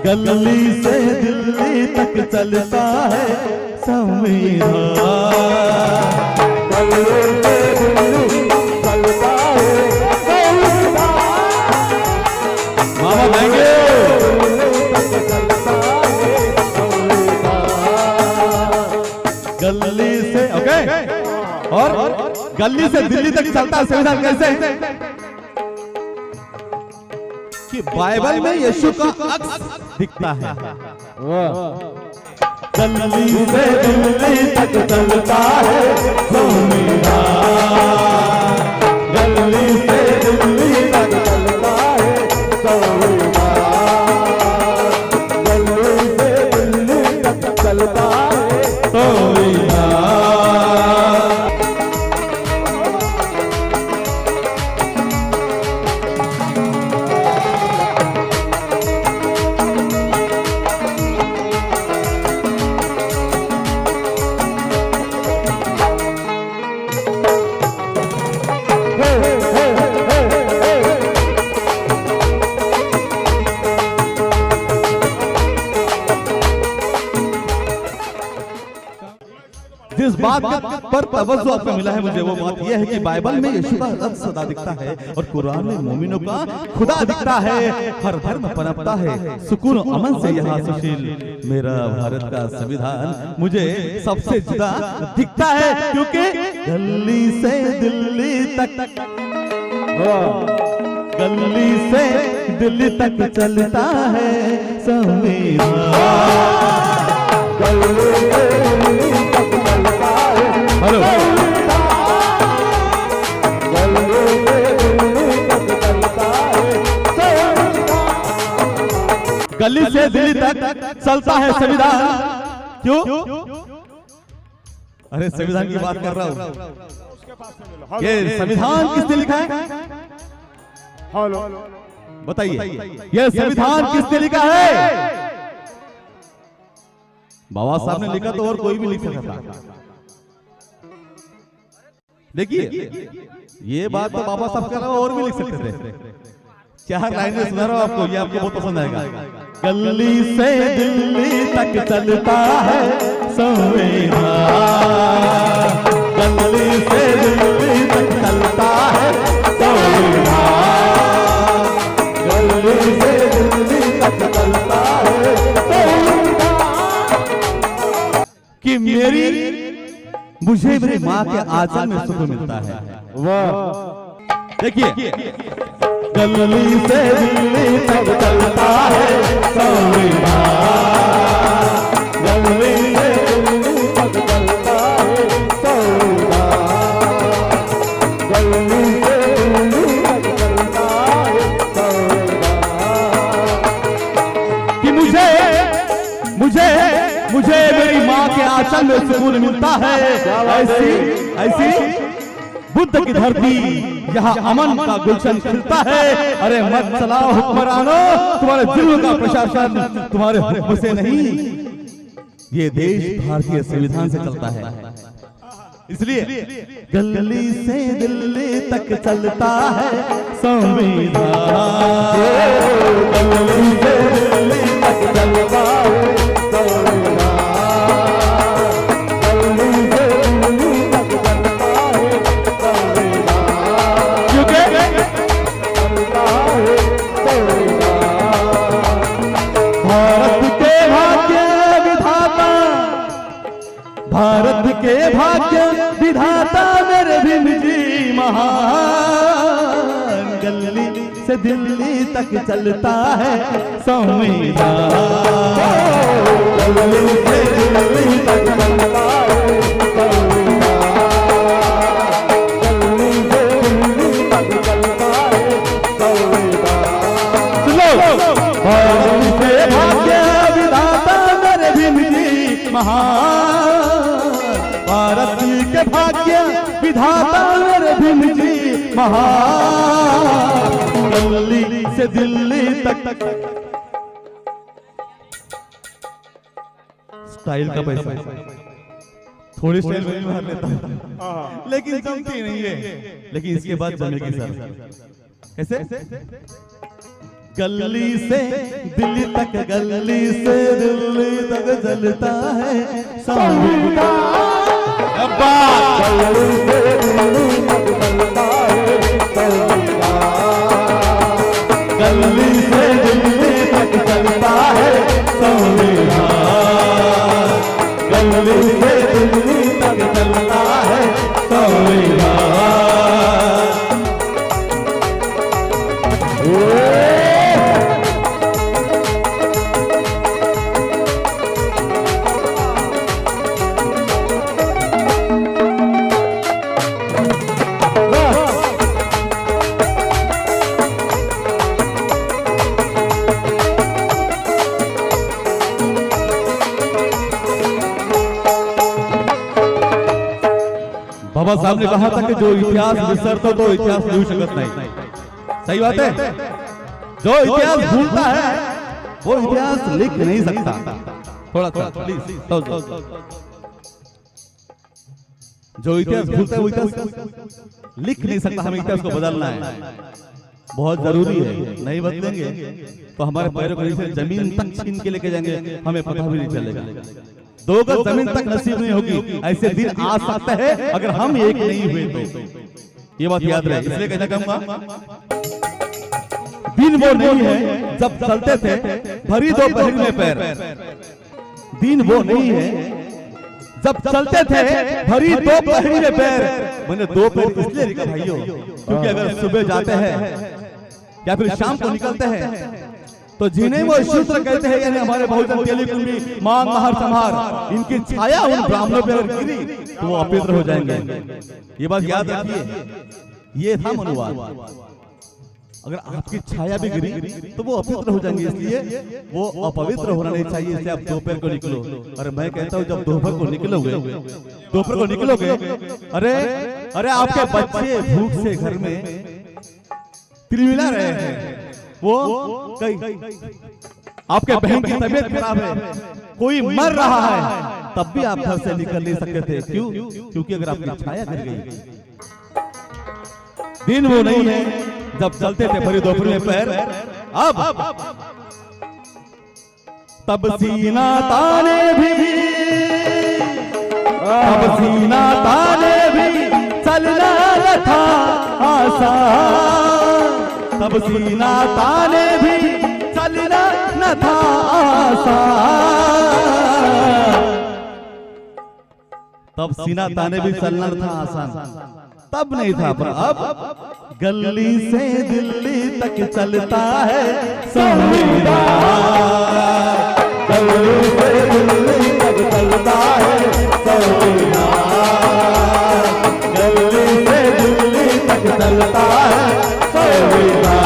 गली से दिल्ली तक चलता है संविधान। मामा गाएंगे। गली से ओके और गली से दिल्ली तक चलता है संविधान। कैसे कि बाइबल में यीशु का अक्स दिखता है। गली से दिल्ली तक चलता है संविधान। गली से दिल्ली तक चलता है संविधान। गली से दिल्ली तक चलता है संविधान। जिस बात पर तवज्जो आपको मिला है मुझे, वो बात यह है कि बाइबल में यीशु का रब सदा दिखता है और कुरान में मोमिनों का खुदा दिखता है। हर धर्म पनपता है सुकून अमन से यहाँ सुशील। मेरा भारत का संविधान मुझे सबसे जुदा दिखता है, क्योंकि गली से दिल्ली तक, गली से दिल्ली तक चलता है संविधान। हेलो गली से दिल्ली तक चलता है संविधान। क्यों? अरे संविधान की बात कर रहा हूं। ये संविधान किसने लिखा है? हेलो बताइए, ये संविधान किसने लिखा है? बाबा साहब ने लिखा तो और कोई भी लिख सकता था। देखिए ये बात तो बाबा साहब कह रहा हो, और भी लिख सकते थे। चार लाइनें सुना रहा हूं आपको, ये आपको बहुत पसंद आएगा। गली से दिल्ली तक चलता है संविधान। गली से दिल्ली तक चलता है संविधान। गली से दिल्ली तक चलता है कि मुझे मेरी माँ के आंचल में सुकून मिलता है। वाह देखिए, गली से दिल्ली तक चलता है संविधान। गली से दिल्ली तक चलता है संविधान। गली से दिल्ली तक चलता है संविधान। कि मुझे मेरी माँ के आंचल में सुकून मिलता है। ऐसी बुद्ध की धरती, यहाँ अमन का गुलशन खिलता है। अरे मत चलाओ हुक्मरानों तुम्हारे जुल्म का प्रशासन तुम्हारे हुक्म से नहीं, ये देश भारतीय संविधान से चलता है। इसलिए गली से दिल्ली तक चलता है संविधान। गली से दिल्ली तक चलता है संविधान। भारत के भाग्य विधाता मेरे भीम जी महान। गली से दिल्ली तक चलता है संविधान। गली से दिल्ली तक चलता है संविधान। गली से दिल्ली तक चलता है संविधान। सुनो, भारत के भाग्य विधाता मेरे भीम जी महान। भारत के भाग्य विधाता मेरे भीम जी महान, दिल्ली से दिल्ली तक। स्टाइल का पैसा, थोड़ी स्टाइल में मार लेता हूं, लेकिन जमती नहीं है। लेकिन इसके बाद जमेगी सर। कैसे? गली से दिल्ली तक, गली से दिल्ली तक चलता है संविधान। गली से दिल्ली तक चलता है संविधान, गली से दिल्ली तक चलता है संविधान, गली से दिल्ली तक चलता है संविधान। बाबा साहब ने कहा था कि जो इतिहास विसरता तो इतिहास लिखू शकत नहीं। सही बात है। जो इतिहास भूलता है वो इतिहास लिख नहीं सकता। थोड़ा सा प्लीज, जो इतिहास भूलता है वो इतिहास लिख नहीं सकता। हमें इतिहास को बदलना है, बहुत जरूरी है। नहीं बदलेंगे तो हमारे पैरों को नीचे जमीन तक छीन के लेके जाएंगे, हमें पता भी नहीं चलेगा। 2 गज जमीन तक नसीब नहीं होगी। ऐसे दिन आ सकते हैं अगर हम एक नहीं हुए तो। ये बात याद रहे। इसलिए कहना कहूंगा, दिन वो नहीं है जब चलते थे भरी दोपहर में पैर। दिन वो नहीं है जब चलते थे भरी दोपहर में पैर। मैंने दोपहर इसलिए लिखा भाइयों, क्योंकि अगर सुबह जाते हैं या फिर शाम को निकलते हैं तो जिन्हें वो शूद्र कहते हैं, यानी हमारे बहुजन तेलीकुंभी मांग महर संहार, इनकी छाया उन ब्राह्मणों पर अगर गिरी तो वो अपवित्र हो जाएंगे। ये बात याद रखिए। ये था अनुवाद। अगर आपकी छाया भी गिरी तो वो अपवित्र हो जाएंगे, इसलिए वो अपवित्र होना नहीं चाहिए। इसलिए आप दोपहर को निकलो। अरे मैं कहता हूँ जब दोपहर को निकलोगे, अरे आपके बच्चे भूख से घर में तिलमिला रहे हैं, वो कई आपके बहन की तबीयत खराब है, कोई मर रहा है, तब भी आप घर से निकल नहीं सकते थे। क्यों? क्योंकि अगर आपकी छाया गिर गई। दिन वो नहीं है जब चलते थे भरी दोपहर में पैर। अब तब सीना ताने भी, तब सीना ताने भी चलना था आसान, तब सीना ताने भी चलना न था आसान, तब सीना ताने भी चलना था आसान, तब नहीं था। पर अब गली से दिल्ली तक चलता है संविधान, गली से दिल्ली तक चलता है संविधान, गली से दिल्ली तक चलता है संविधान,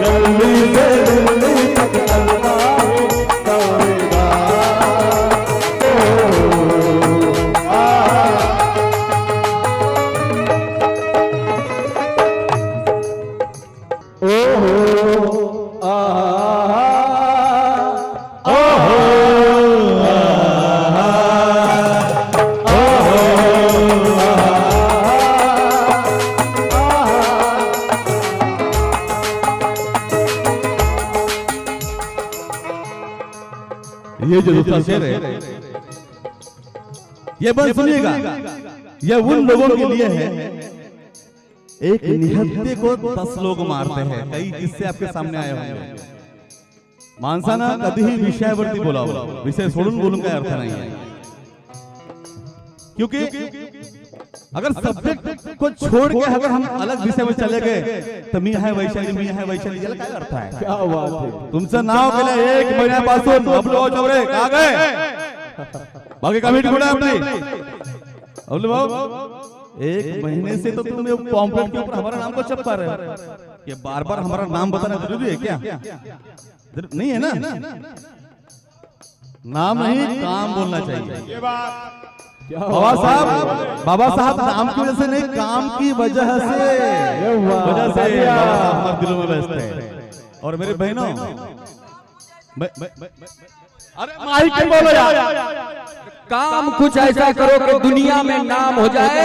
गली से दिल्ली तक चलता है ये जो दूसरा शेर है, ये बस सुनिएगा, ये उन लोगों के लिए है। एक निहत्थे को 10 लोग मारते हैं। कई किस्से आपके सामने आए होंगे। माणसाना कधीही विषयावरती बोलावं, विषय सोडून बोलून काय अर्थ नाही आहे। क्योंकि अगर सब्जेक्ट को छोड़ के अगर हम अलग विषय में चले गए तो मी है वैशाली, मी है वैशाली, याला काय अर्थ आहे? क्या बात है। तुमचं नाव केलं 1 महिन्यापासून अबलो चौरे का गए बाकी कमिटी कुठे आपली? अबलो भाऊ 1 महीने से तो तुम पॉम्पलेट के ऊपर हमारा नाम को छपा रहे हो। ये बार बार हमारा नाम बताना जरूरी है क्या? नहीं है ना? नाम नहीं, काम बोलना चाहिए। बाबा साहब नाम की वजह से नहीं, काम की वजह से हमारे दिलों में बसते हैं। और मेरे बहनों, अरे माइक पे बोलो यार, काम कुछ ऐसा करो कि दुनिया में नाम हो जाए।